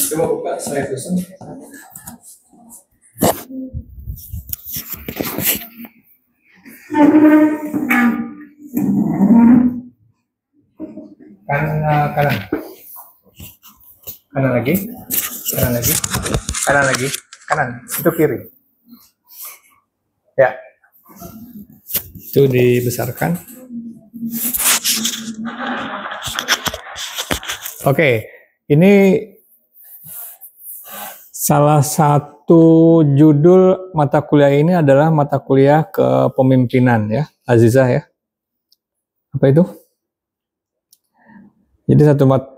Coba buka slide dosen. Kanan. Kanan lagi. Kanan lagi. Kanan lagi. Kanan. Itu kiri. Ya. Itu dibesarkan. Oke, ini salah satu judul mata kuliah ini adalah mata kuliah kepemimpinan ya, Azizah ya. Apa itu? Jadi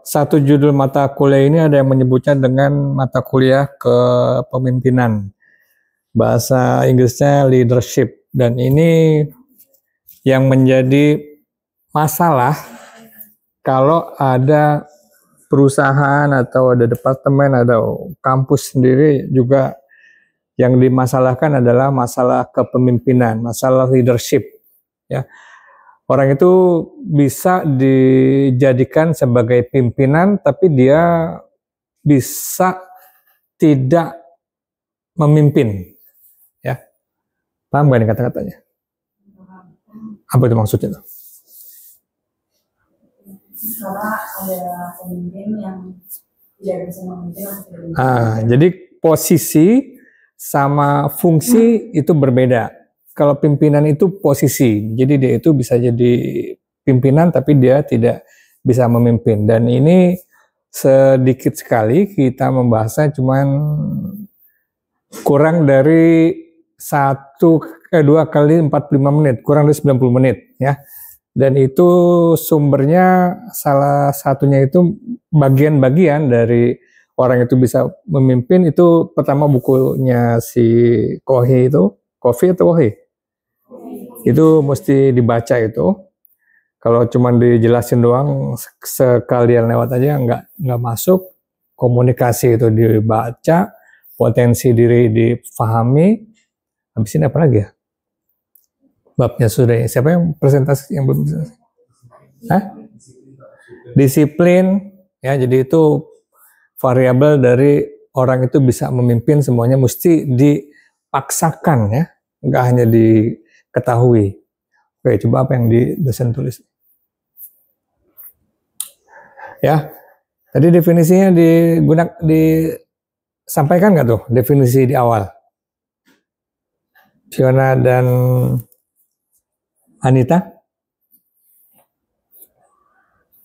satu judul mata kuliah ini ada yang menyebutnya dengan mata kuliah kepemimpinan. Bahasa Inggrisnya leadership. Dan ini yang menjadi masalah kalau ada perusahaan atau ada departemen atau kampus sendiri juga yang dimasalahkan adalah masalah kepemimpinan, masalah leadership ya. Orang itu bisa dijadikan sebagai pimpinan tapi dia bisa tidak memimpin ya. Paham gak nih kata-katanya? Apa itu maksudnya tuh? Karena ada pemimpin yang tidak bisa memimpin. Jadi posisi sama fungsi itu berbeda. Kalau pimpinan itu posisi, jadi dia itu bisa jadi pimpinan tapi dia tidak bisa memimpin. Dan ini sedikit sekali kita membahasnya, cuman kurang dari 2 kali 45 menit, kurang dari 90 menit ya. Dan itu sumbernya salah satunya itu bagian-bagian dari orang itu bisa memimpin itu pertama bukunya si Covey itu, Covey atau Covey? Itu mesti dibaca itu. Kalau cuma dijelasin doang sekalian lewat aja nggak masuk. Komunikasi itu dibaca, potensi diri difahami. Habis ini apa lagi ya? Babnya sudah ya. Siapa yang presentasi yang belum bisa? Hah? Disiplin ya, jadi itu variabel dari orang itu bisa memimpin, semuanya mesti dipaksakan ya, nggak hanya diketahui. Oke, coba apa yang di dosen tulis ya. Tadi definisinya disampaikan nggak tuh definisi di awal? Fiona dan Anita?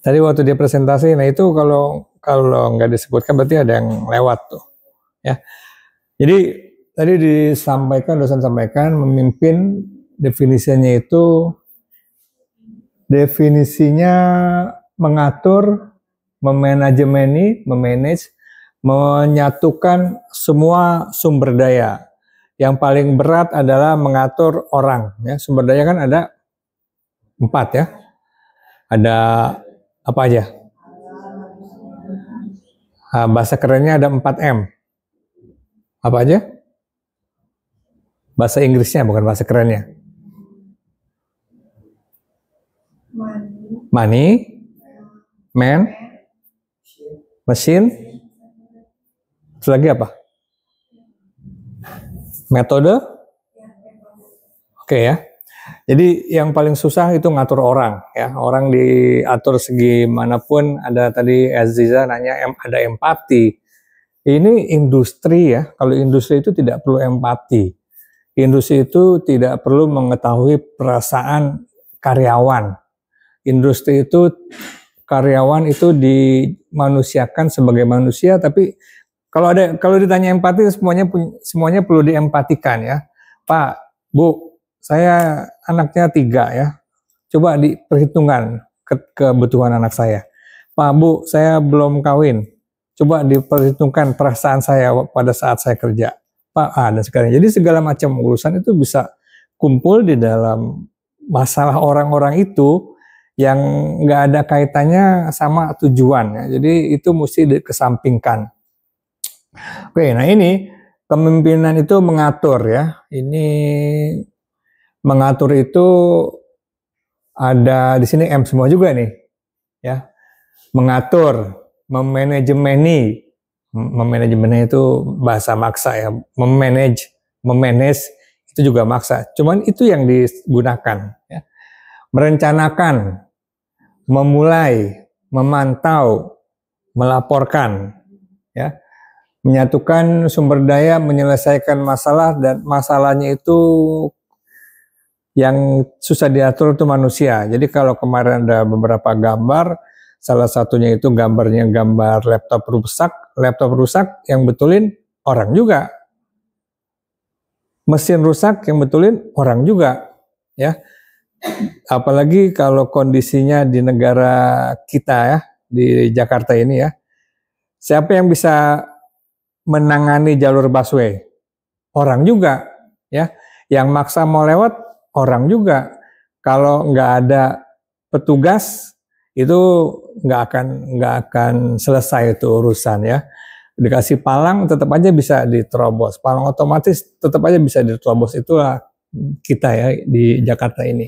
Tadi waktu dia presentasi, nah itu kalau nggak disebutkan berarti ada yang lewat tuh, ya. Jadi tadi dosen sampaikan memimpin definisinya itu mengatur, memanage, menyatukan semua sumber daya. Yang paling berat adalah mengatur orang, ya. Sumber daya kan ada 4 ya. Ada apa aja? Bahasa kerennya ada 4M. Apa aja? Bahasa Inggrisnya bukan bahasa kerennya. Money, man, machine. Terus lagi apa? Metode. Oke ya. Jadi yang paling susah itu ngatur orang ya. Orang diatur segi manapun. Ada tadi Aziza nanya ada empati. Ini industri ya. Kalau industri itu tidak perlu empati. Industri itu tidak perlu mengetahui perasaan karyawan. Industri itu karyawan itu dimanusiakan sebagai manusia, tapi kalau ditanya empati semuanya perlu diempatikan ya. Pak, Bu, saya anaknya 3 ya. Coba diperhitungkan kebutuhan anak saya. Pak, Bu, saya belum kawin. Coba diperhitungkan perasaan saya pada saat saya kerja. Pak, dan sekarang. Jadi segala macam urusan itu bisa kumpul di dalam masalah orang-orang itu yang nggak ada kaitannya sama tujuan ya. Jadi itu mesti dikesampingkan. Oke, nah ini kepemimpinan itu mengatur ya. Ini mengatur itu ada di sini M semua juga nih ya. Mengatur memanajemeni itu bahasa maksa ya, memanage itu juga maksa. Cuman itu yang digunakan. Ya. Merencanakan, memulai, memantau, melaporkan, ya, menyatukan sumber daya, menyelesaikan masalah, dan masalahnya itu yang susah diatur itu manusia. Jadi kalau kemarin ada beberapa gambar, salah satunya itu gambarnya gambar laptop rusak yang betulin orang juga. Mesin rusak yang betulin orang juga, ya. Apalagi kalau kondisinya di negara kita ya, di Jakarta ini ya. Siapa yang bisa menangani jalur busway? Orang juga, ya. Yang maksa mau lewat orang juga. Kalau nggak ada petugas itu nggak akan selesai itu urusan ya. Dikasih palang tetap aja bisa diterobos, palang otomatis tetap aja bisa diterobos. Itulah kita ya di Jakarta ini.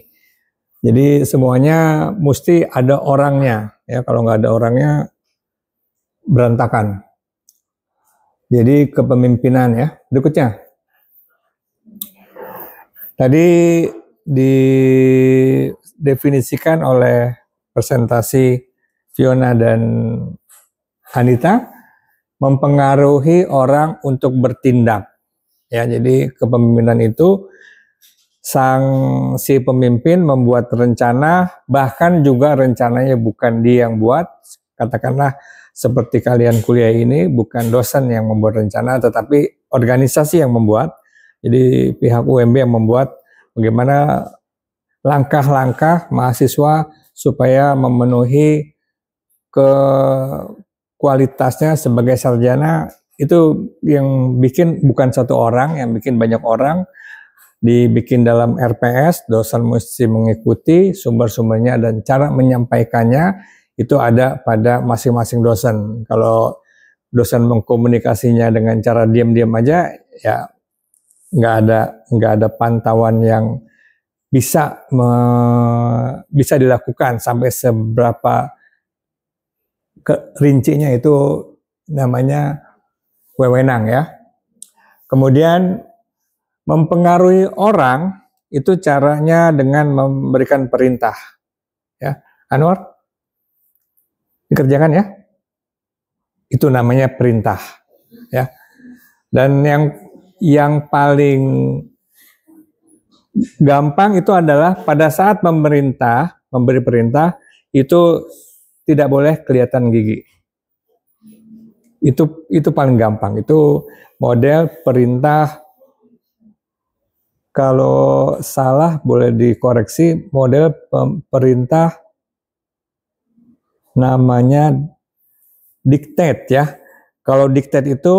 Jadi semuanya mesti ada orangnya ya, kalau nggak ada orangnya berantakan. Jadi kepemimpinan ya. Berikutnya tadi didefinisikan oleh presentasi Fiona dan Anita, mempengaruhi orang untuk bertindak. Ya, jadi kepemimpinan itu si pemimpin membuat rencana, bahkan juga rencananya bukan dia yang buat. Katakanlah seperti kalian kuliah ini, bukan dosen yang membuat rencana, tetapi organisasi yang membuat. Jadi pihak UMB yang membuat bagaimana langkah-langkah mahasiswa supaya memenuhi kualitasnya sebagai sarjana. Itu yang bikin bukan satu orang, yang bikin banyak orang. Dibikin dalam RPS, dosen mesti mengikuti sumber-sumbernya dan cara menyampaikannya itu ada pada masing-masing dosen. Kalau dosen mengkomunikasinya dengan cara diam-diam aja, ya nggak ada pantauan yang bisa dilakukan sampai seberapa rincinya, itu namanya wewenang ya. Kemudian mempengaruhi orang itu caranya dengan memberikan perintah. Ya, Anwar, dikerjakan ya. Itu namanya perintah. Ya. Dan yang paling gampang itu adalah pada saat memberi perintah itu tidak boleh kelihatan gigi. Itu paling gampang. Itu model perintah. Kalau salah boleh dikoreksi, model perintah namanya diktat ya. Kalau diktat itu,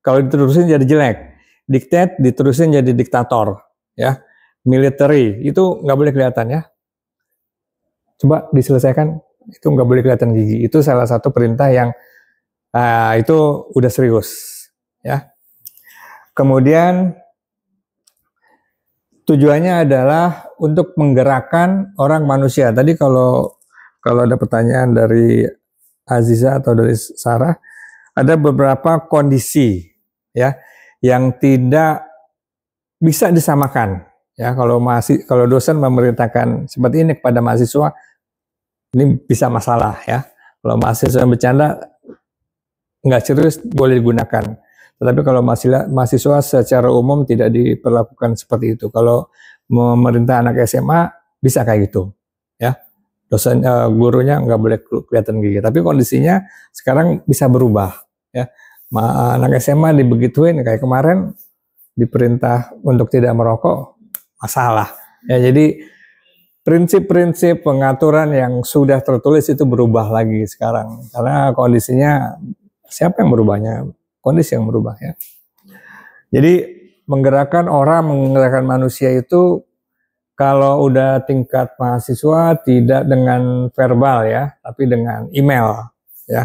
kalau diterusin jadi jelek. Diktat diterusin jadi diktator ya. Military itu nggak boleh kelihatan ya. Coba diselesaikan, itu nggak boleh kelihatan gigi. Itu salah satu perintah yang itu udah serius ya. Kemudian tujuannya adalah untuk menggerakkan orang manusia. Tadi kalau ada pertanyaan dari Aziza atau dari Sarah, ada beberapa kondisi ya yang tidak bisa disamakan. Ya, kalau dosen memerintahkan seperti ini kepada mahasiswa, ini bisa masalah ya. Kalau mahasiswa bercanda nggak serius boleh digunakan. Tetapi kalau mahasiswa secara umum tidak diperlakukan seperti itu. Kalau memerintah anak SMA bisa kayak gitu, ya. Dosen gurunya nggak boleh kelihatan gigi. Tapi kondisinya sekarang bisa berubah, ya. Anak SMA dibegituin kayak kemarin diperintah untuk tidak merokok, masalah. Ya, jadi prinsip-prinsip pengaturan yang sudah tertulis itu berubah lagi sekarang. Karena kondisinya siapa yang berubahnya? Kondisi yang berubah ya. Jadi menggerakkan manusia itu kalau udah tingkat mahasiswa tidak dengan verbal ya, tapi dengan email ya.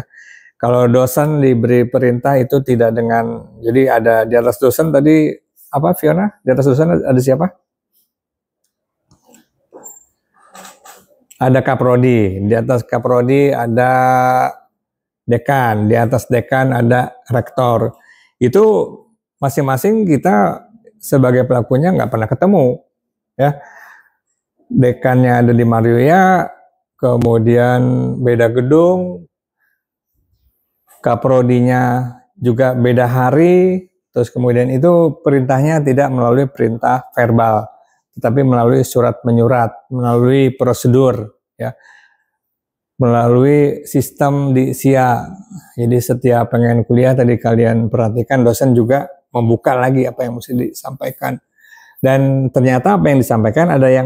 Kalau dosen diberi perintah itu tidak dengan, jadi ada di atas dosen tadi apa Fiona? Di atas dosen ada siapa? Ada Kaprodi. Di atas Kaprodi ada dekan, di atas dekan ada rektor. Itu masing-masing kita sebagai pelakunya nggak pernah ketemu, ya. Dekannya ada di Marioya, kemudian beda gedung, kaprodinya juga beda hari, terus kemudian itu perintahnya tidak melalui perintah verbal, tetapi melalui surat menyurat, melalui prosedur, ya, melalui sistem di SIA. Jadi setiap pengen kuliah tadi kalian perhatikan, dosen juga membuka lagi apa yang mesti disampaikan. Dan ternyata apa yang disampaikan ada yang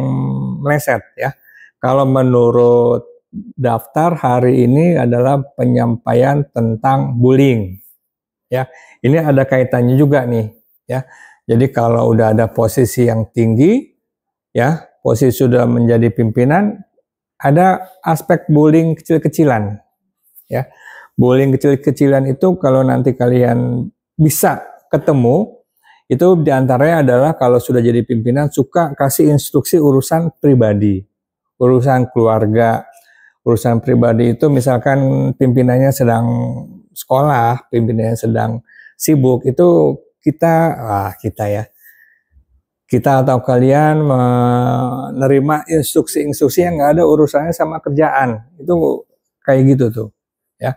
meleset, ya. Kalau menurut daftar hari ini adalah penyampaian tentang bullying, ya. Ini ada kaitannya juga nih, ya. Jadi kalau udah ada posisi yang tinggi, ya, posisi sudah menjadi pimpinan, ada aspek bullying kecil-kecilan, ya. Bullying kecil-kecilan itu kalau nanti kalian bisa ketemu, itu diantaranya adalah kalau sudah jadi pimpinan suka kasih instruksi urusan pribadi, urusan keluarga, urusan pribadi itu misalkan pimpinannya sedang sekolah, pimpinannya sedang sibuk, itu kita atau kalian menerima instruksi-instruksi yang nggak ada urusannya sama kerjaan, itu kayak gitu tuh, ya.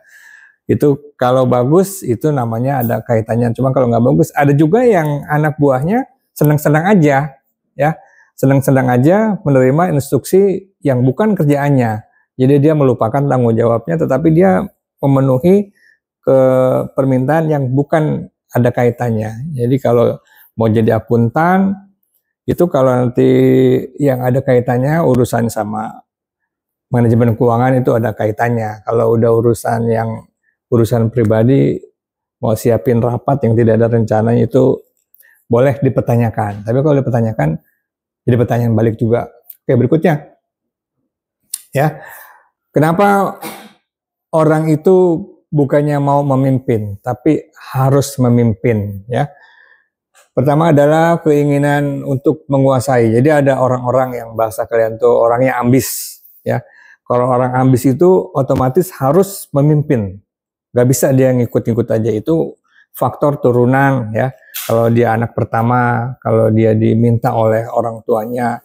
Itu kalau bagus itu namanya ada kaitannya. Cuma kalau nggak bagus, ada juga yang anak buahnya senang-senang aja, ya, senang-senang aja menerima instruksi yang bukan kerjaannya. Jadi dia melupakan tanggung jawabnya, tetapi dia memenuhi ke permintaan yang bukan ada kaitannya. Jadi kalau mau jadi akuntan, itu kalau nanti yang ada kaitannya urusan sama manajemen keuangan itu ada kaitannya. Kalau udah urusan pribadi, mau siapin rapat yang tidak ada rencananya, itu boleh dipertanyakan. Tapi kalau dipertanyakan, jadi pertanyaan balik juga. Oke, berikutnya, ya, kenapa orang itu bukannya mau memimpin, tapi harus memimpin, ya. Pertama adalah keinginan untuk menguasai. Jadi ada orang-orang yang bahasa kalian tuh orangnya ambis, ya. Kalau orang ambis itu otomatis harus memimpin. Gak bisa dia ngikut-ngikut aja, itu faktor turunan, ya. Kalau dia anak pertama, kalau dia diminta oleh orang tuanya,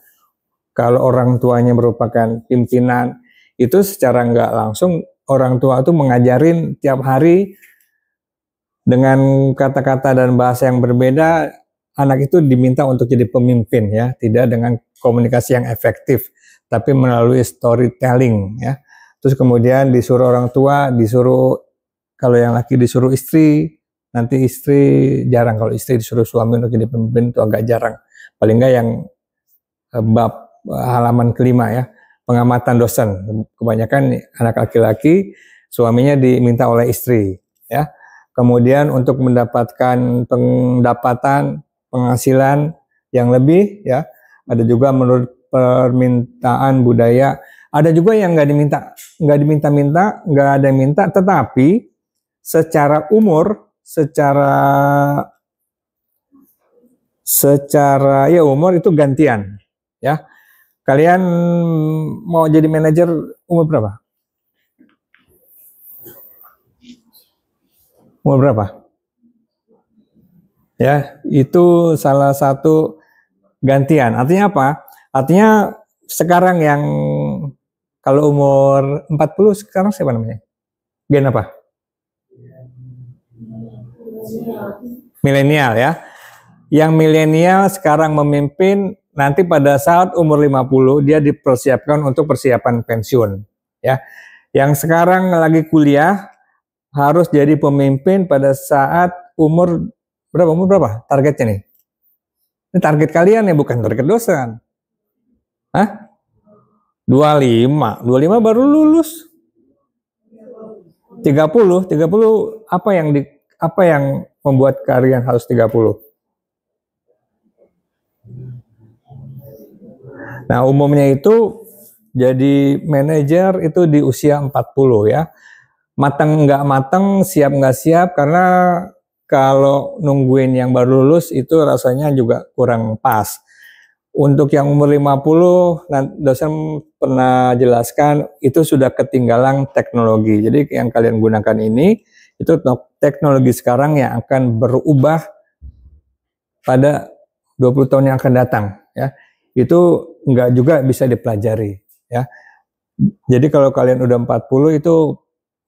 kalau orang tuanya merupakan pimpinan, itu secara nggak langsung orang tua itu mengajarin tiap hari dengan kata-kata dan bahasa yang berbeda. Anak itu diminta untuk jadi pemimpin, ya, tidak dengan komunikasi yang efektif, tapi melalui storytelling, ya. Terus kemudian disuruh orang tua, kalau yang laki disuruh istri, nanti istri jarang. Kalau istri disuruh suami untuk jadi pemimpin itu agak jarang. Paling enggak yang bab halaman kelima, ya, pengamatan dosen. Kebanyakan anak laki-laki suaminya diminta oleh istri, ya. Kemudian untuk mendapatkan pendapatan, penghasilan yang lebih, ya, ada juga menurut permintaan budaya. Ada juga yang nggak diminta-minta, nggak ada yang minta, tetapi secara umur, secara ya umur itu gantian, ya. Kalian mau jadi manajer umur berapa? Umur berapa? Ya, itu salah satu gantian. Artinya apa? Artinya sekarang yang kalau umur 40 sekarang siapa namanya? Gen apa? Milenial, ya. Yang milenial sekarang memimpin, nanti pada saat umur 50 dia dipersiapkan untuk persiapan pensiun, ya. Yang sekarang lagi kuliah harus jadi pemimpin pada saat umur berapa targetnya nih? Ini target kalian ya, bukan target dosen. Hah? 25 baru lulus. 30 apa yang membuat kalian harus 30? Nah, umumnya itu jadi manajer itu di usia 40, ya. Matang nggak matang, siap nggak siap, karena kalau nungguin yang baru lulus itu rasanya juga kurang pas. Untuk yang umur 50, dosen pernah jelaskan itu sudah ketinggalan teknologi. Jadi yang kalian gunakan ini, itu teknologi sekarang yang akan berubah pada 20 tahun yang akan datang. Ya. Itu nggak juga bisa dipelajari. Ya. Jadi kalau kalian udah 40 itu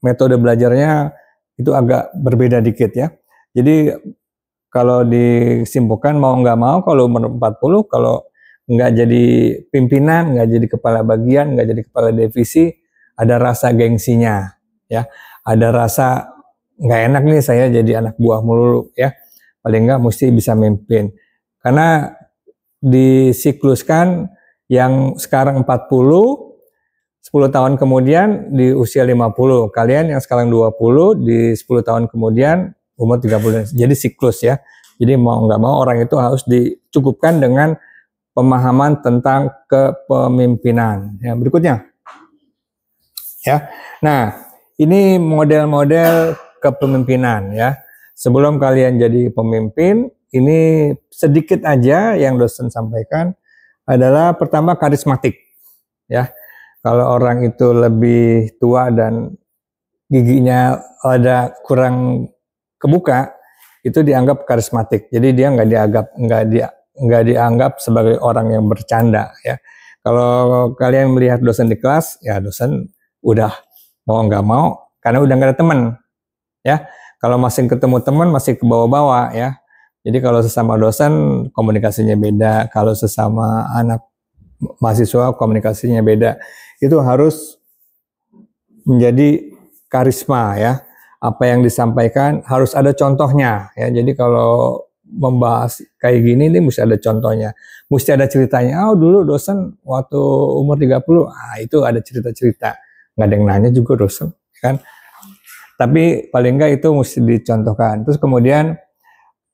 metode belajarnya itu agak berbeda dikit ya. Jadi kalau disimpulkan mau nggak mau kalau umur 40, kalau nggak jadi pimpinan, nggak jadi kepala bagian, nggak jadi kepala divisi, ada rasa gengsinya, ya, ada rasa nggak enak nih saya jadi anak buah melulu, ya, paling nggak mesti bisa memimpin, karena disikluskan yang sekarang 40, 10 tahun kemudian di usia 50, kalian yang sekarang 20 di 10 tahun kemudian umur 30, jadi siklus ya, jadi mau nggak mau orang itu harus dicukupkan dengan pemahaman tentang kepemimpinan. Ya, berikutnya. Ya. Nah, ini model-model kepemimpinan ya. Sebelum kalian jadi pemimpin, ini sedikit aja yang dosen sampaikan adalah pertama karismatik. Ya. Kalau orang itu lebih tua dan giginya ada kurang kebuka, itu dianggap karismatik. Jadi dia nggak dianggap sebagai orang yang bercanda ya. Kalau kalian melihat dosen di kelas, ya dosen udah mau nggak mau karena udah nggak ada teman ya. Kalau masih ketemu teman masih ke bawah-bawah ya. Jadi kalau sesama dosen komunikasinya beda, kalau sesama anak mahasiswa komunikasinya beda. Itu harus menjadi karisma ya. Apa yang disampaikan harus ada contohnya ya. Jadi kalau membahas kayak gini nih mesti ada contohnya, mesti ada ceritanya. Oh dulu dosen waktu umur 30, itu ada cerita-cerita. Nggak ada yang nanya juga dosen kan. Tapi paling enggak itu mesti dicontohkan. Terus kemudian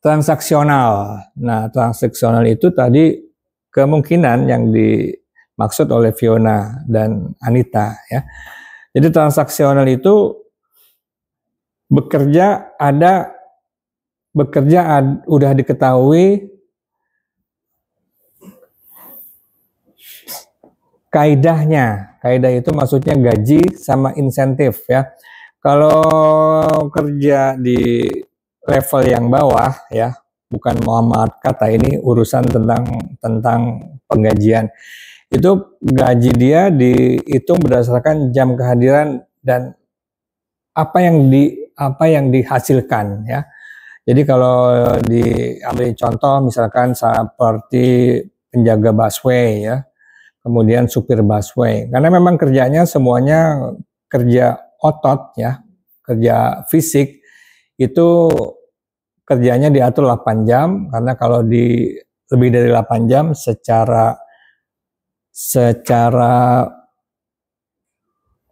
transaksional. Nah, transaksional itu tadi kemungkinan yang dimaksud oleh Fiona dan Anita ya. Jadi transaksional itu udah diketahui kaidahnya. Kaidah itu maksudnya gaji sama insentif ya. Kalau kerja di level yang bawah ya, bukan Muhammad kata ini urusan tentang penggajian. Itu gaji dia dihitung berdasarkan jam kehadiran dan apa yang dihasilkan ya. Jadi kalau diambil contoh misalkan seperti penjaga busway ya, kemudian supir busway, karena memang kerjanya semuanya kerja otot ya, kerja fisik, itu kerjanya diatur 8 jam, karena kalau lebih dari 8 jam secara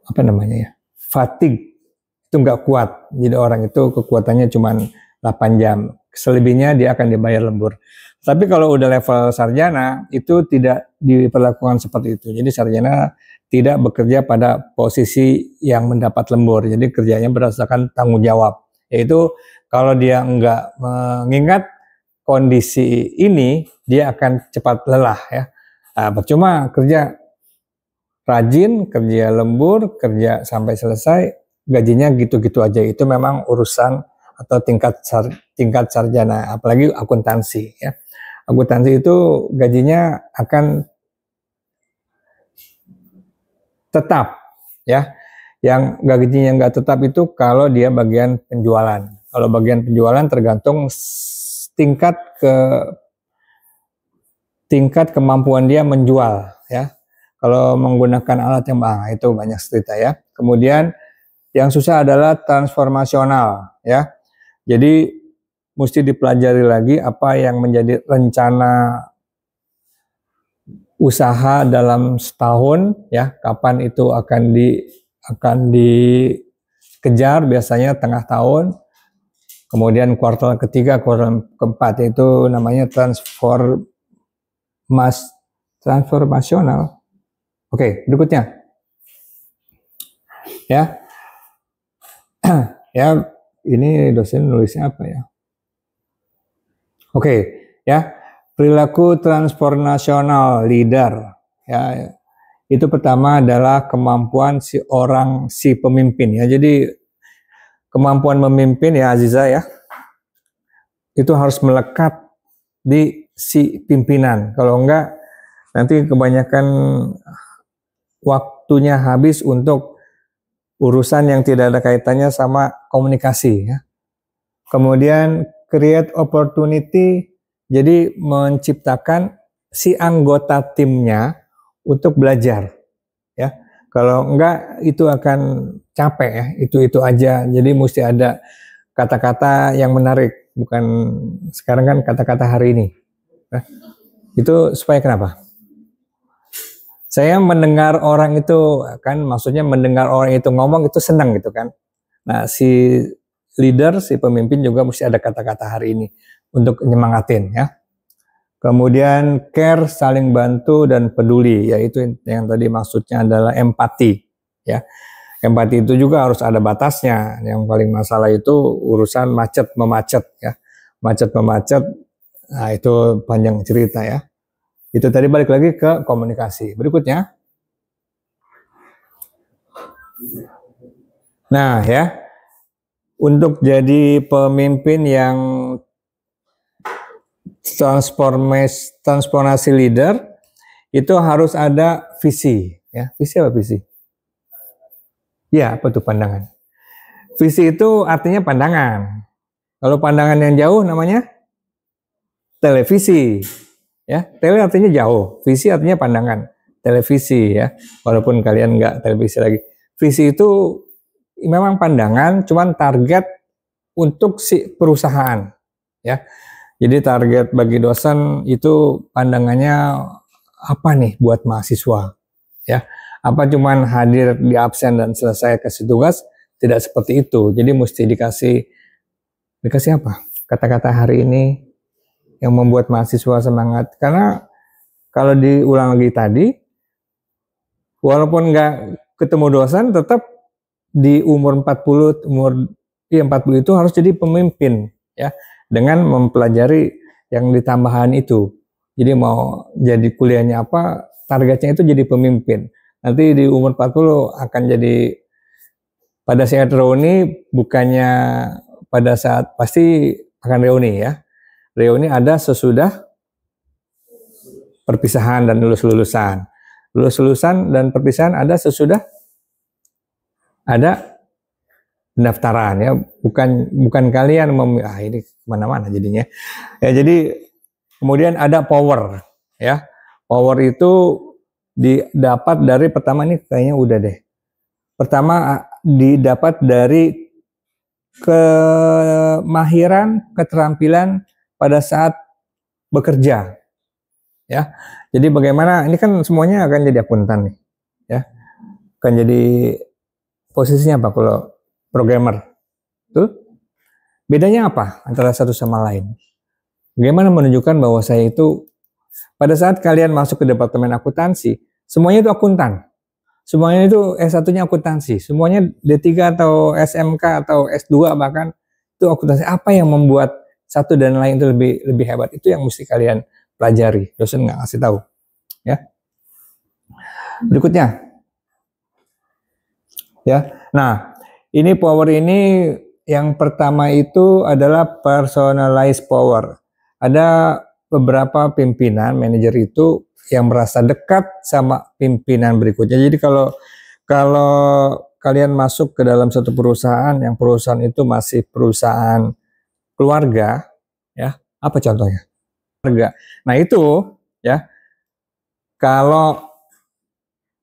apa namanya ya, fatigue itu nggak kuat, jadi orang itu kekuatannya cuma 8 jam, selebihnya dia akan dibayar lembur. Tapi kalau udah level sarjana itu tidak diperlakukan seperti itu. Jadi sarjana tidak bekerja pada posisi yang mendapat lembur. Jadi kerjanya berdasarkan tanggung jawab. Yaitu kalau dia nggak mengingat kondisi ini, dia akan cepat lelah ya. Nah, percuma kerja rajin, kerja lembur, kerja sampai selesai, gajinya gitu-gitu aja. Itu memang urusan atau tingkat sarjana, apalagi akuntansi ya. Akuntansi itu gajinya akan tetap ya. Yang gajinya nggak tetap itu kalau dia bagian penjualan. Kalau bagian penjualan tergantung tingkat kemampuan dia menjual ya. Kalau menggunakan alat yang itu banyak cerita ya. Kemudian yang susah adalah transformasional ya. Jadi mesti dipelajari lagi apa yang menjadi rencana usaha dalam setahun ya, kapan itu akan dikejar, biasanya tengah tahun, kemudian kuartal ketiga, kuartal keempat, itu namanya transformasional. Oke, berikutnya ya. Ya, ini dosen nulisnya apa ya? Oke, ya. Perilaku transformasional leader, ya, itu pertama adalah kemampuan si pemimpin, ya. Jadi kemampuan memimpin, ya Aziza, ya, itu harus melekat di si pimpinan. Kalau enggak, nanti kebanyakan waktunya habis untuk urusan yang tidak ada kaitannya sama komunikasi, ya. Kemudian create opportunity, jadi menciptakan si anggota timnya untuk belajar, ya. Kalau enggak itu akan capek, ya, itu aja. Jadi mesti ada kata-kata yang menarik, bukan sekarang kan kata-kata hari ini. Nah, itu supaya kenapa? Saya mendengar orang itu, kan maksudnya mendengar orang itu ngomong itu senang gitu kan. Nah, si leader, si pemimpin juga mesti ada kata-kata hari ini untuk nyemangatin, ya. Kemudian care, saling bantu dan peduli, yaitu yang tadi maksudnya adalah empati, ya. Empati itu juga harus ada batasnya. Yang paling masalah itu urusan macet memacet, ya. Macet memacet, nah itu panjang cerita, ya. Itu tadi balik lagi ke komunikasi. Berikutnya. Nah, ya. Untuk jadi pemimpin yang transformasi leader, itu harus ada visi, ya. Visi apa visi? Ya, apa tuh pandangan? Visi itu artinya pandangan. Kalau pandangan yang jauh namanya televisi. Ya, tele artinya jauh, visi artinya pandangan, televisi, ya. Walaupun kalian nggak televisi lagi. Visi itu memang pandangan, cuman target untuk si perusahaan, ya. Jadi target bagi dosen itu pandangannya apa nih buat mahasiswa, ya. Apa cuman hadir di absen dan selesai kasih tugas? Tidak seperti itu. Jadi mesti dikasih apa? Kata-kata hari ini yang membuat mahasiswa semangat. Karena kalau diulang lagi tadi, walaupun nggak ketemu dosen, tetap di umur 40 itu harus jadi pemimpin, ya, dengan mempelajari yang ditambahan itu. Jadi mau jadi kuliahnya apa, targetnya itu jadi pemimpin. Nanti di umur 40 akan jadi, pada saat reuni, bukannya pada saat, pasti akan reuni, ya. Reuni ada sesudah perpisahan dan lulus-lulusan. Lulus-lulusan dan perpisahan ada sesudah ada pendaftaran, ya. Bukan kalian ini kemana-mana jadinya. Ya, jadi kemudian ada power, ya. Power itu didapat dari, pertama ini kayaknya udah deh. Pertama didapat dari kemahiran, keterampilan pada saat bekerja, ya. Jadi bagaimana, ini kan semuanya akan jadi akuntan nih, ya. Akan jadi posisinya apa kalau programmer? Tuh. Bedanya apa antara satu sama lain? Bagaimana menunjukkan bahwa saya itu, pada saat kalian masuk ke departemen akuntansi, semuanya itu akuntan. Semuanya itu S1-nya akuntansi. Semuanya D3 atau SMK atau S2 bahkan itu akuntansi. Apa yang membuat satu dan lain itu lebih hebat? Itu yang mesti kalian pelajari. Dosen nggak ngasih tahu, ya. Berikutnya, ya. Nah, ini power ini yang pertama itu adalah personalized power. Ada beberapa pimpinan, manajer itu yang merasa dekat sama pimpinan berikutnya. Jadi kalau kalian masuk ke dalam satu perusahaan, yang perusahaan itu masih perusahaan keluarga, ya, apa contohnya? Keluarga. Nah itu, ya, kalau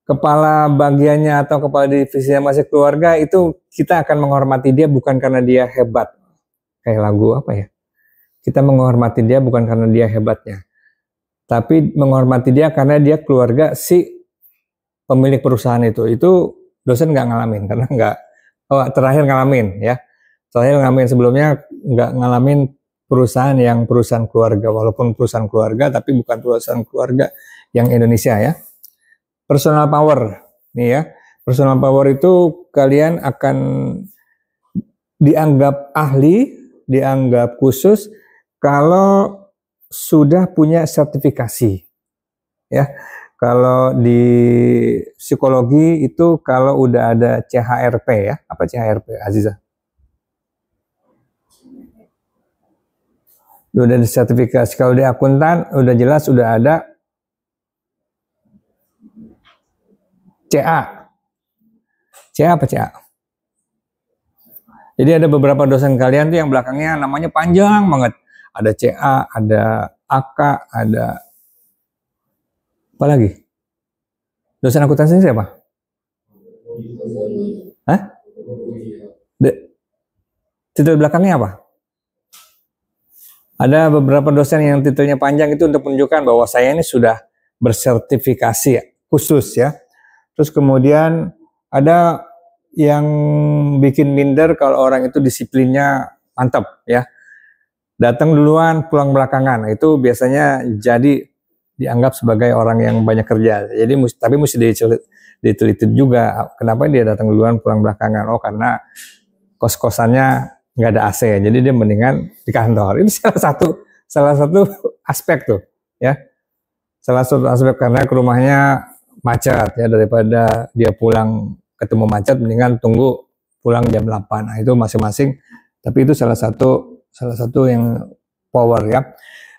kepala bagiannya atau kepala divisinya masih keluarga, itu kita akan menghormati dia bukan karena dia hebat. Kayak lagu apa ya? Kita menghormati dia bukan karena dia hebatnya, tapi menghormati dia karena dia keluarga si pemilik perusahaan itu. Itu dosen nggak ngalamin, karena terakhir ngalamin, ya. Terakhir ngalamin, sebelumnya nggak ngalamin perusahaan keluarga, walaupun perusahaan keluarga, tapi bukan perusahaan keluarga yang Indonesia, ya. Personal power, nih, ya. Personal power itu kalian akan dianggap ahli, dianggap khusus kalau sudah punya sertifikasi, ya. Kalau di psikologi itu kalau udah ada CHRP, ya, apa CHRP, Aziza? Udah ada sertifikasi. Kalau di akuntan udah jelas udah ada CA. CA apa CA? Jadi ada beberapa dosen kalian tuh yang belakangnya namanya panjang banget. Ada CA, ada AK, ada apa lagi? Dosen akuntansi siapa? Hah? Titel belakangnya apa? Ada beberapa dosen yang titelnya panjang itu untuk menunjukkan bahwa saya ini sudah bersertifikasi khusus, ya. Terus kemudian ada yang bikin minder kalau orang itu disiplinnya mantap, ya. Datang duluan, pulang belakangan. Itu biasanya jadi dianggap sebagai orang yang banyak kerja. Jadi tapi mesti diteliti juga kenapa dia datang duluan, pulang belakangan. Oh, karena kos-kosannya nggak ada AC, jadi dia mendingan di kantor. Ini salah satu aspek tuh, ya. Salah satu aspek karena ke rumahnya macet, ya, daripada dia pulang ketemu macet, mendingan tunggu pulang jam 8. Nah, itu masing-masing. Tapi itu salah satu yang power, ya.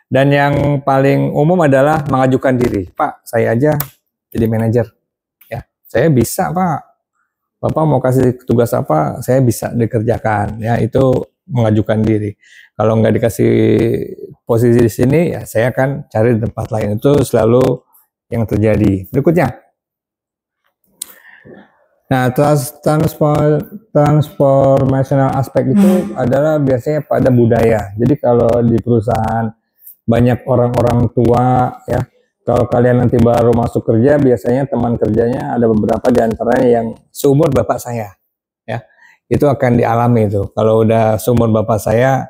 Dan yang paling umum adalah mengajukan diri. Pak, saya aja jadi manajer, ya. Saya bisa, Pak. Bapak mau kasih tugas apa, saya bisa dikerjakan, ya. Itu mengajukan diri. Kalau nggak dikasih posisi di sini, ya saya akan cari di tempat lain. Itu selalu yang terjadi. Berikutnya. Nah, transformational aspek itu adalah biasanya pada budaya. Jadi kalau di perusahaan banyak orang-orang tua, ya, kalau kalian nanti baru masuk kerja, biasanya teman kerjanya ada beberapa di antaranya yang seumur bapak saya, ya. Itu akan dialami itu. Kalau udah seumur bapak saya,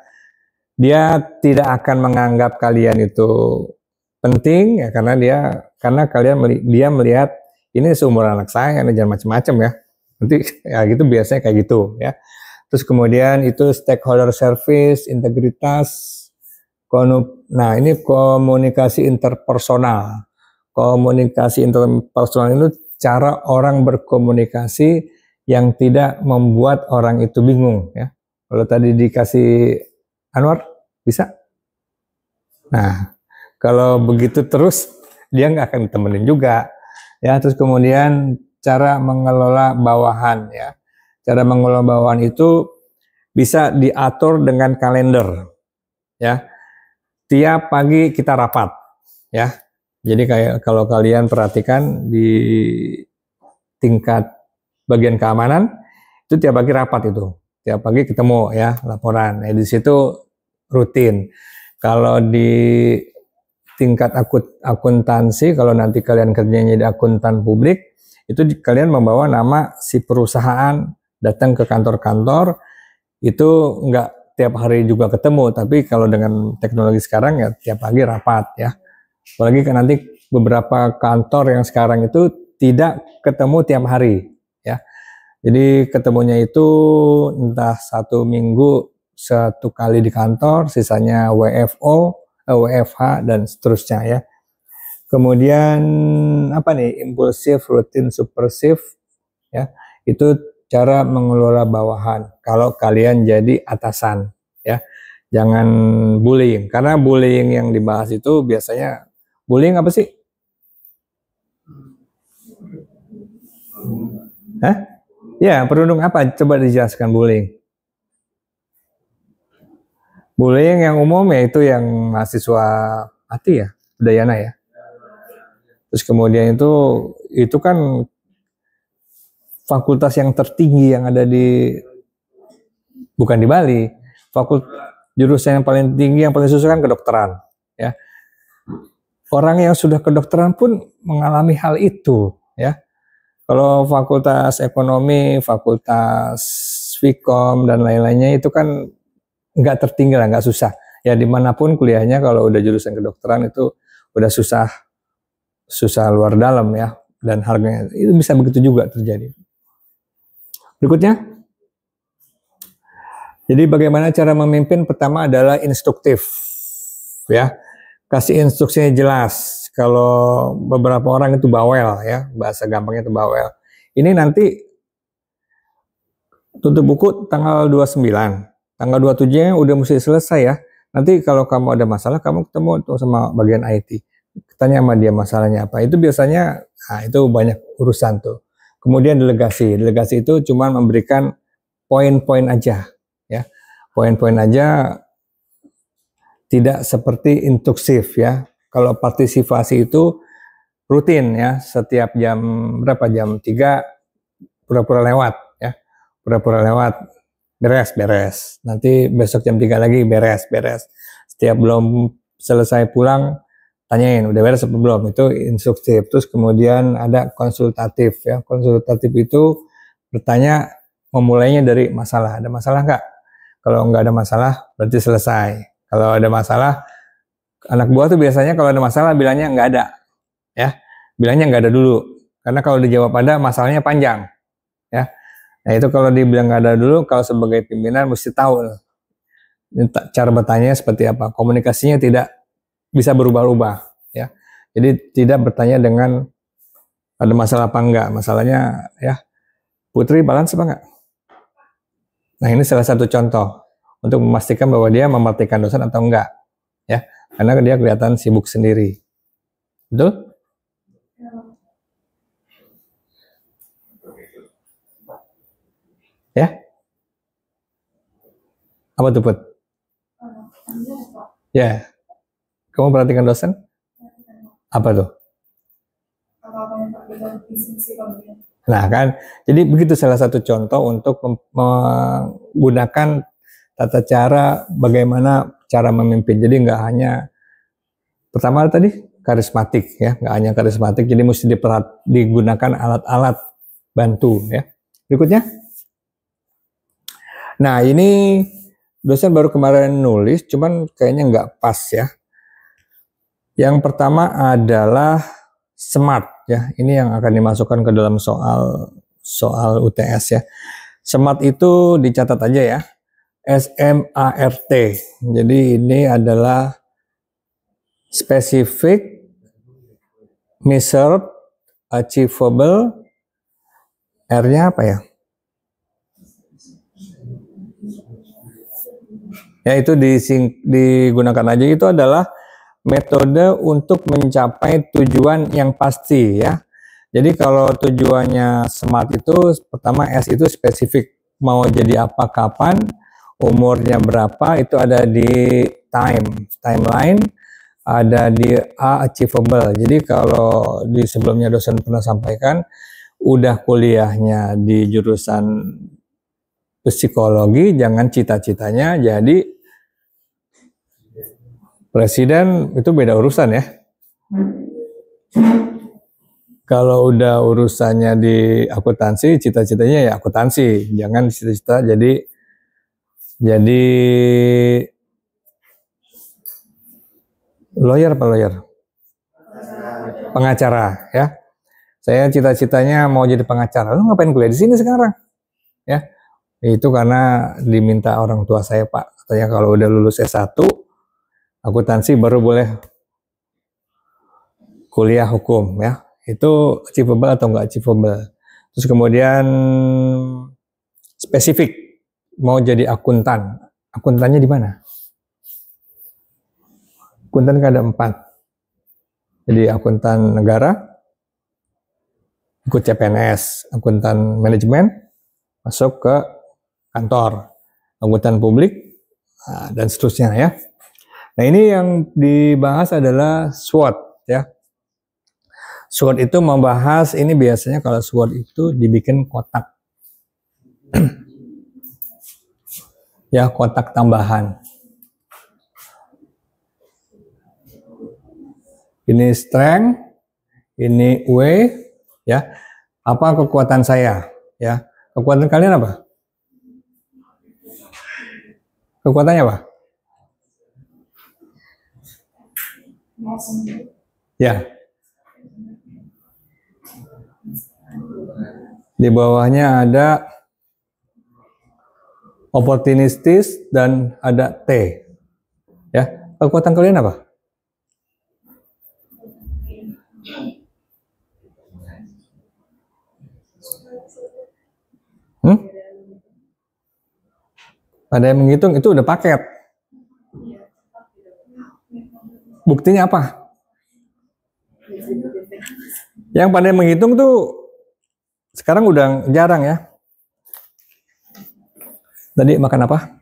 dia tidak akan menganggap kalian itu penting, ya, karena dia melihat ini seumur anak saya, jangan macam-macam, ya. Nanti ya gitu biasanya kayak gitu, ya. Terus kemudian itu stakeholder service, integritas. Nah, ini komunikasi interpersonal. Komunikasi interpersonal itu cara orang berkomunikasi yang tidak membuat orang itu bingung, ya. Kalau tadi dikasih Anwar, bisa? Nah, kalau begitu terus dia nggak akan temenin juga, ya. Terus kemudian cara mengelola bawahan, ya. Cara mengelola bawahan itu bisa diatur dengan kalender, ya. Tiap pagi kita rapat, ya. Jadi kayak kalau kalian perhatikan di tingkat bagian keamanan itu tiap pagi rapat itu. Tiap pagi ketemu, ya, laporan. Di situ rutin. Kalau di tingkat akuntansi, kalau nanti kalian kerjanya di akuntan publik, itu kalian membawa nama si perusahaan, datang ke kantor-kantor, itu enggak tiap hari juga ketemu, tapi kalau dengan teknologi sekarang ya tiap pagi rapat, ya. Apalagi kan nanti beberapa kantor yang sekarang itu tidak ketemu tiap hari, ya. Jadi ketemunya itu entah 1 minggu 1 kali di kantor, sisanya WFO, WFH dan seterusnya, ya. Kemudian apa nih, impulsif, rutin, supersif, ya. Itu cara mengelola bawahan kalau kalian jadi atasan, ya. Jangan bullying, karena bullying yang dibahas itu biasanya bullying apa sih? Hah? Ya, perundung apa? Coba dijelaskan bullying. Bullying yang umum yaitu yang mahasiswa mati, ya, Udayana, ya. Terus kemudian itu kan fakultas yang tertinggi yang ada bukan di Bali, jurusan yang paling tinggi, yang paling susah kan kedokteran, ya. Orang yang sudah kedokteran pun mengalami hal itu, ya. Kalau fakultas ekonomi, fakultas Vkom dan lain-lainnya itu kan nggak tertinggi lah, nggak susah. Ya dimanapun kuliahnya kalau udah jurusan kedokteran itu udah susah luar dalam, ya. Dan harganya itu bisa begitu juga terjadi. Berikutnya, jadi bagaimana cara memimpin? Pertama adalah instruktif, ya. kasih instruksinya jelas. Kalau beberapa orang itu bawel ya, bahasa gampangnya itu bawel. Ini nanti tutup buku tanggal 29. Tanggal 27-nya udah mesti selesai ya. Nanti kalau kamu ada masalah, kamu ketemu tuh sama bagian IT. Tanya sama dia masalahnya apa. Itu biasanya, nah itu banyak urusan tuh. Kemudian delegasi. Delegasi itu cuma memberikan poin-poin aja. Ya, poin-poin aja, tidak seperti instruksif ya. Kalau partisipasi itu rutin ya, setiap jam berapa, jam 3 pura-pura lewat ya. Pura-pura lewat, beres. Nanti besok jam 3 lagi beres. Setiap belum selesai pulang, tanyain udah beres apa belum, itu instruktif. Terus kemudian ada konsultatif ya. Konsultatif itu bertanya, memulainya dari masalah. Ada masalah nggak? Kalau nggak ada masalah berarti selesai. Kalau ada masalah, anak buah tuh biasanya kalau ada masalah bilangnya nggak ada ya. Bilangnya nggak ada dulu. Karena kalau dijawab ada, masalahnya panjang ya. Nah itu kalau dibilang nggak ada dulu, kalau sebagai pimpinan mesti tahu cara bertanya seperti apa. Komunikasinya tidak bisa berubah-ubah ya. Jadi tidak bertanya dengan ada masalah apa enggak. Masalahnya ya, Putri balance apa enggak? Nah ini salah satu contoh untuk memastikan bahwa dia memperhatikan dosen atau enggak ya. Karena dia kelihatan sibuk sendiri. Betul? Ya? Apa tuh, Put? Ya. Kamu perhatikan dosen? Apa tuh? Nah kan, jadi begitu salah satu contoh untuk menggunakan tata cara bagaimana cara memimpin. Jadi nggak hanya, pertama tadi karismatik ya, nggak hanya karismatik, jadi mesti digunakan alat-alat bantu ya. Berikutnya. Nah ini dosen baru kemarin nulis, cuman kayaknya nggak pas ya. Yang pertama adalah SMART ya. Ini yang akan dimasukkan ke dalam soal UTS ya. SMART itu dicatat aja ya. SMART. Jadi ini adalah specific, measured, achievable. R-nya apa ya? Ya itu digunakan aja. Itu adalah metode untuk mencapai tujuan yang pasti ya. Jadi kalau tujuannya SMART itu, pertama S itu spesifik, mau jadi apa, kapan, umurnya berapa, itu ada di timeline, ada di A, achievable. Jadi kalau di sebelumnya dosen pernah sampaikan, udah kuliahnya di jurusan psikologi, jangan cita-citanya jadi presiden, itu beda urusan ya. Kalau udah urusannya di akuntansi, cita-citanya ya akuntansi, jangan cita-cita jadi lawyer apa lawyer? Pengacara ya. Saya cita-citanya mau jadi pengacara. Lu ngapain kuliah di sini sekarang? Ya. Itu karena diminta orang tua saya, Pak. Katanya kalau udah lulus S1 akuntansi baru boleh kuliah hukum ya. Itu achievable atau enggak achievable. Terus kemudian spesifik, mau jadi akuntan. Akuntannya di mana? Akuntan kan ada 4. Jadi akuntan negara, ikut CPNS, akuntan manajemen, masuk ke kantor, akuntan publik, dan seterusnya ya. Nah ini yang dibahas adalah SWOT ya. SWOT itu membahas, ini biasanya kalau SWOT itu dibikin kotak. Ya, kotak tambahan. Ini strength, ini way, ya. Apa kekuatan saya, ya. Kekuatan kalian apa? Kekuatannya apa? Ya. Di bawahnya ada opportunistis dan ada T. Ya, kekuatan kalian apa? Ada yang menghitung, itu udah paket. Buktinya apa? Yang pandai menghitung tuh sekarang udah jarang ya. Tadi makan apa?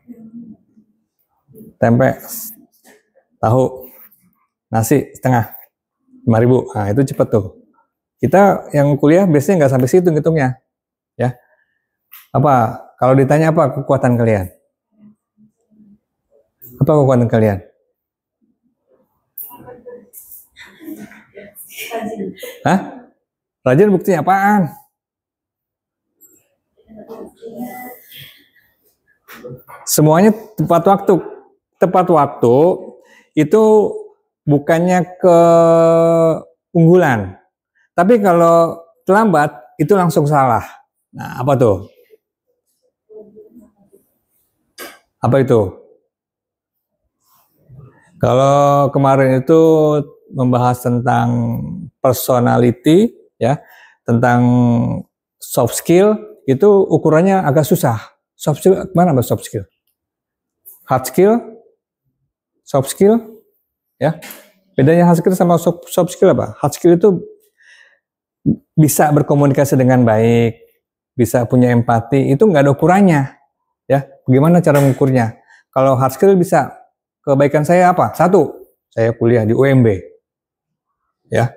Tempe, tahu, nasi setengah, 5.000. Nah itu cepet tuh. Kita yang kuliah biasanya nggak sampai situ ngitungnya, ya. Apa? Kalau ditanya apa kekuatan kalian? Apa kekuatan kalian? Hah? Rajin buktinya apaan? Semuanya tepat waktu. Tepat waktu itu bukannya keunggulan. Tapi kalau terlambat itu langsung salah. Nah, apa tuh? Apa itu? Kalau kemarin itu membahas tentang personality, ya, tentang soft skill, itu ukurannya agak susah. Soft skill, mana mbak soft skill? Hard skill, soft skill, ya. Bedanya hard skill sama soft skill apa? Hard skill itu bisa berkomunikasi dengan baik, bisa punya empati, itu nggak ada ukurannya, ya. Bagaimana cara mengukurnya? Kalau hard skill bisa, kebaikan saya apa? 1, saya kuliah di UMB, ya.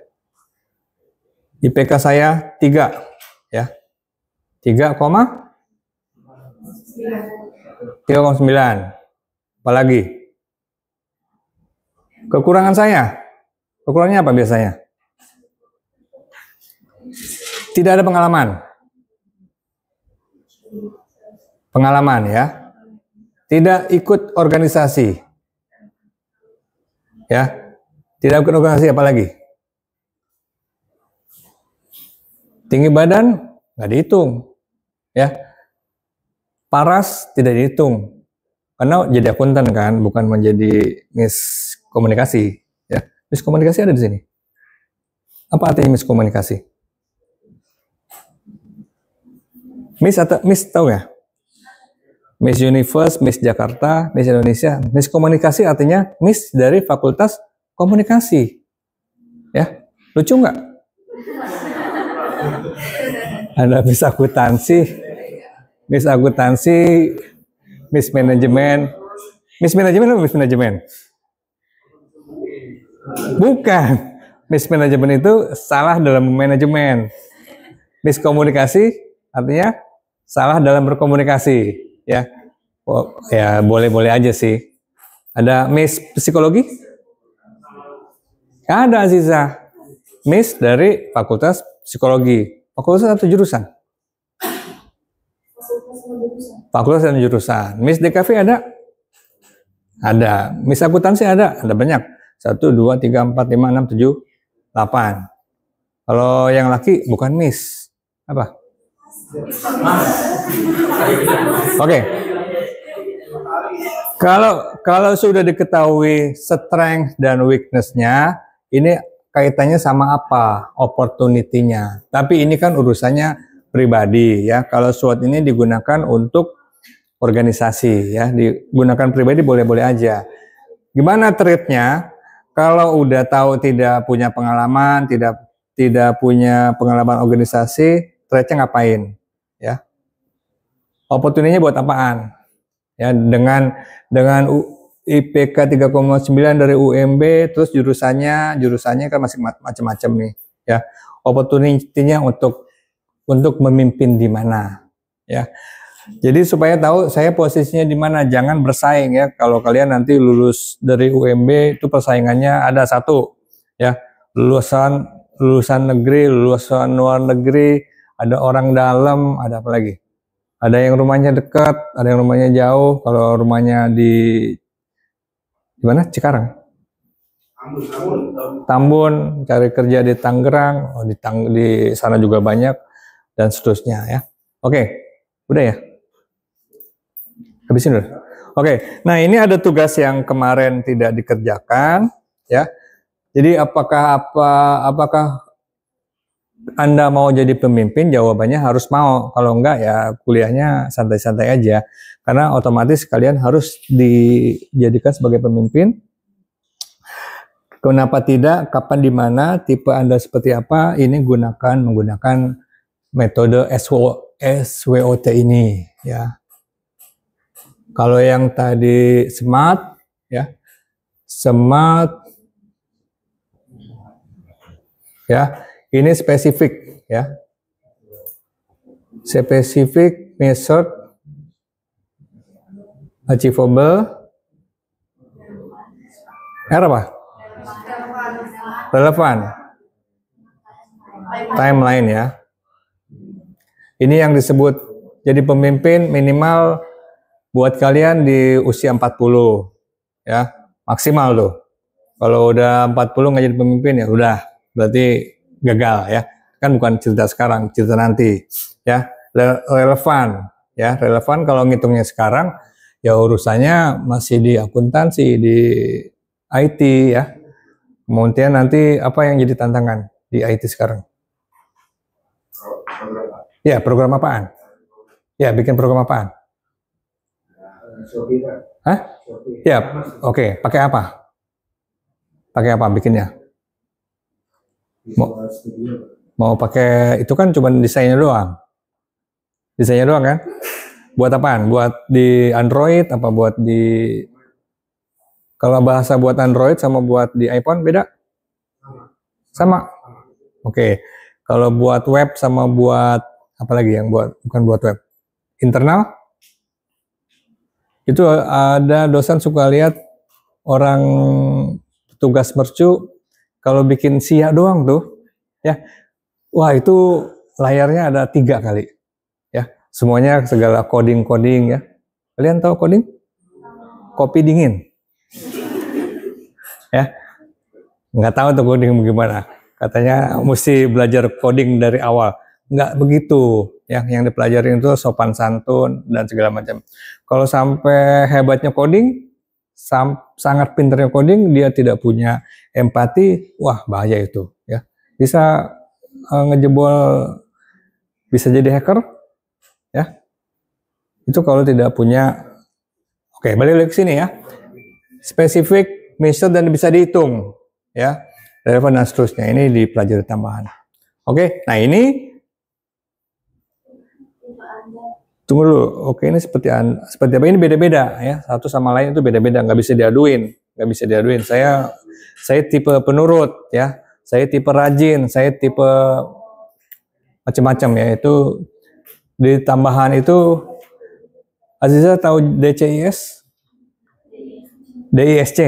IPK saya 3, ya. 3,9. Apalagi? Kekurangan saya. Kekurangannya apa biasanya? Tidak ada pengalaman. Pengalaman, ya. Tidak ikut organisasi. Ya. Tidak ikut organisasi, apalagi? Tinggi badan nggak dihitung, ya. Paras tidak dihitung, karena jadi akuntan kan, bukan menjadi miskomunikasi, ya. Miskomunikasi ada di sini. Apa artinya miskomunikasi? Miss atau Miss tahu ya? Miss Universe, Miss Jakarta, Miss Indonesia. Miskomunikasi artinya Miss dari Fakultas Komunikasi, ya. Lucu nggak? Ada Miss Akuntansi, Miss Akuntansi, Miss Manajemen. Miss Manajemen atau Miss Manajemen? Bukan. Miss Manajemen itu salah dalam manajemen. Miss Komunikasi artinya salah dalam berkomunikasi, ya. Oh, ya boleh-boleh aja sih. Ada Miss Psikologi? Ada Aziza. Miss dari Fakultas Psikologi. Fakultas atau jurusan? Fakultas dan jurusan. Miss DKV ada? Ada. Miss Akuntansi ada? Ada banyak. 1, 2, 3, 4, 5, 6, 7, 8. Kalau yang laki bukan Miss. Apa? Oke. Kalau sudah diketahui strength dan weakness-nya, ini kaitannya sama apa? Opportunity-nya. Tapi ini kan urusannya pribadi, ya. Kalau SWOT ini digunakan untuk organisasi, ya. Digunakan pribadi boleh-boleh aja. Gimana trade-nya? Kalau udah tahu tidak punya pengalaman, tidak punya pengalaman organisasi, trade-nya ngapain? Ya. Opportunity-nya buat apaan? Ya, dengan IPK 3,9 dari UMB, terus jurusannya kan masih macam-macam nih, ya. Opportunity-nya untuk memimpin di mana, ya. Jadi supaya tahu saya posisinya di mana, jangan bersaing, ya. Kalau kalian nanti lulus dari UMB itu persaingannya ada 1, ya. Lulusan negeri, lulusan luar negeri, ada orang dalam, ada apa lagi? Ada yang rumahnya dekat, ada yang rumahnya jauh. Kalau rumahnya di mana? Cikarang. Tambun, cari kerja di Tangerang, di sana juga banyak, dan seterusnya, ya. Oke, udah ya? Habisin dulu. Oke, nah ini ada tugas yang kemarin tidak dikerjakan, ya. Jadi apakah Anda mau jadi pemimpin? Jawabannya harus mau. Kalau enggak ya kuliahnya santai-santai aja. Karena otomatis kalian harus dijadikan sebagai pemimpin. Kenapa tidak? Kapan, di mana, tipe Anda seperti apa? Ini menggunakan metode SWOT ini ya. Kalau yang tadi SMART ya. SMART ya, ini spesifik ya. Specific, measured, achievable. R apa? Relevan. Timeline ya. Ini yang disebut jadi pemimpin minimal buat kalian di usia 40 ya, maksimal tuh. Kalau udah 40 nggak jadi pemimpin ya udah, berarti gagal ya. Kan bukan cerita sekarang, cerita nanti ya. Relevan ya, relevan kalau ngitungnya sekarang ya urusannya masih di akuntansi, di IT ya. Kemudian nanti apa yang jadi tantangan di IT sekarang? Ya, program apaan? Ya, bikin program apaan? Hah? Ya, oke. Pakai apa? Pakai apa bikinnya? Mau pakai itu kan cuma desainnya doang. Desainnya doang kan? Buat apaan? Buat di Android apa buat di... Kalau bahasa buat Android sama buat di iPhone beda? Sama? Oke. Kalau buat web sama buat apa lagi yang bukan buat web? Internal? Itu ada dosen suka lihat orang tugas mercu kalau bikin SIA doang tuh ya, wah itu layarnya ada 3 kali ya, semuanya segala coding ya. Kalian tahu coding? Kopi dingin ya, nggak tahu tuh coding bagaimana, katanya mesti belajar coding dari awal. Nggak begitu ya, yang dipelajarin itu sopan santun dan segala macam. Kalau sampai hebatnya coding, sangat pinternya coding, dia tidak punya empati, wah bahaya itu ya. Bisa ngejebol, bisa jadi hacker ya. Itu kalau tidak punya. Oke, balik lagi ke sini ya. Spesifik, measure, dan bisa dihitung ya. Relevan dan seterusnya, ini dipelajari tambahan. Oke, nah ini tunggu dulu. Oke, ini seperti apa? Ini beda-beda ya. Satu sama lain itu beda-beda, nggak bisa diaduin, Saya tipe penurut ya. Saya tipe rajin. Saya tipe macam-macam ya. Itu di tambahan itu, Aziza tahu DCIS? DISC.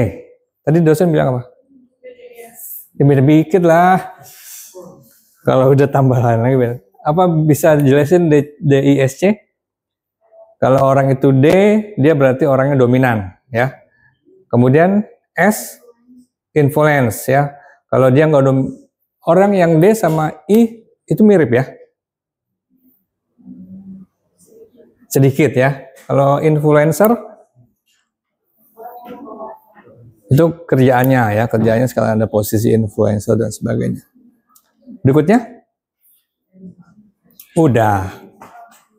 Tadi dosen bilang apa? Ya beda dikit lah. Kalau udah tambahan lagi beda. Apa bisa jelasin DISC? Kalau orang itu D, dia berarti orangnya dominan, ya. Kemudian S, influence, ya. Kalau dia nggak orang yang D sama I itu mirip ya, sedikit ya. Kalau influencer itu kerjaannya ya, kerjaannya sekarang ada posisi influencer dan sebagainya. Berikutnya, udah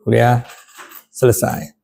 kuliah selesai.